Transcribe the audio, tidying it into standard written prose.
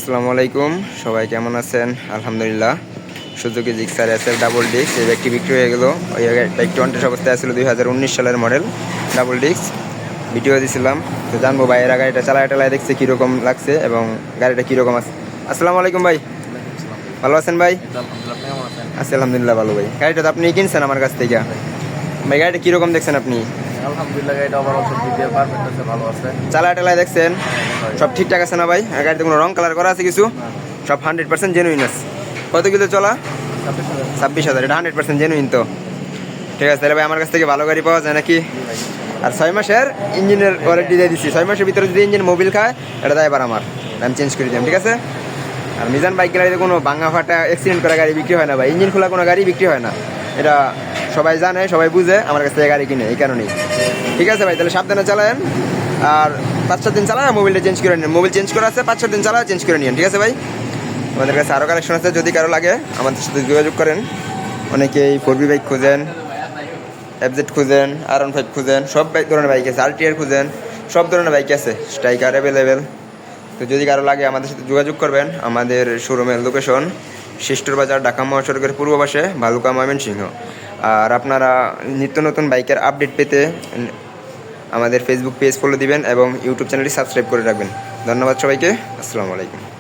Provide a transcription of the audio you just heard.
আসসালামু আলাইকুম, সবাই কেমন আছেন? আলহামদুলিল্লাহ। Suzuki Gixxer SF double disc এই বাইকটি বিক্রি হয়ে গেল। ওই বাইকটি অনটেস্ট অবস্থায় ছিল 2019 সালের মডেল ডাবল ডিস্ক। ভিডিও দিয়েছিলাম, তো জানবো ভাইয়েরা গাড়িটা চালায় দেখছে কীরকম লাগছে এবং গাড়িটা কীরকম আছে। আসসালামু আলাইকুম ভাই, ভালো আছেন ভাই? আছি আলহামদুলিল্লাহ ভালো ভাই। গাড়িটা তো আপনি কিনছেন আমার কাছ থেকে ভাই, গাড়িটা কীরকম দেখছেন আপনি? আলহামদুলিল্লাহ, এটা ওভারঅল সব দিক দিয়ে পারফেক্ট আছে, ভালো আছে। চালায় দেখছেন সব ঠিকঠাক আছে না ভাই? আর গাড়িতে কোনো রং কালার করা আছে কিছু? সব 100% জেনুইন আছে। কত কিলো চলা? 26,000। এটা 100% জেনুইন তো? ঠিক আছে, তাহলে ভাই আমার কাছ থেকে ভালো গাড়ি পাওয়া যায় নাকি? আর 6 মাসের ইঞ্জিনের ওয়ারেন্টি দিয়ে দিচ্ছি। 6 মাসের ভিতরে যদি ইঞ্জিন মোবিল খায়, এটা দায় এবার আমার, আমি চেঞ্জ করে দিলাম, ঠিক আছে? আর মিজান বাইক গাড়িতে কোনো ভাঙা ফাটা অ্যাক্সিডেন্ট করা গাড়ি বিক্রি হয় না ভাই, ইঞ্জিন খোলা কোনো গাড়ি বিক্রি হয় না। এটা সবাই জানে, সবাই বুঝে আমার কাছ থেকে গাড়ি কিনে, এই কারণেই। ঠিক আছে ভাই, তাহলে সাবধানে চালায়েন। আর 5-7 দিন চালায় মোবিলটা চেঞ্জ করে নিন। মোবিল চেঞ্জ করা আছে, 5-7 দিন চালায় চেঞ্জ করে নিন, ঠিক আছে ভাই? আমাদের কাছে আরও কালেকশন আছে, যদি কারো লাগে আমাদের সাথে যোগাযোগ করেন। অনেকেই 4B বাইক খুঁজেন, FZ খুঁজেন, R15 খুঁজেন, সব ধরনের বাইক আছে, RTR খুঁজেন, সব ধরনের বাইক আছে, স্ট্রাইকার অ্যাভেলেবেল। তো যদি কারো লাগে আমাদের সাথে যোগাযোগ করবেন। আমাদের শোরুমের লোকেশন শিষ্টর বাজার, ঢাকা মহাসড়কের পূর্ব পাশে, ভালুকা, ময়মনসিংহ। আর আপনারা নিত্য নতুন বাইকের আপডেট পেতে আমাদের ফেসবুক পেজ ফলো দিবেন এবং ইউটিউব চ্যানেলটি সাবস্ক্রাইব করে রাখবেন। ধন্যবাদ সবাইকে, আসসালামু আলাইকুম।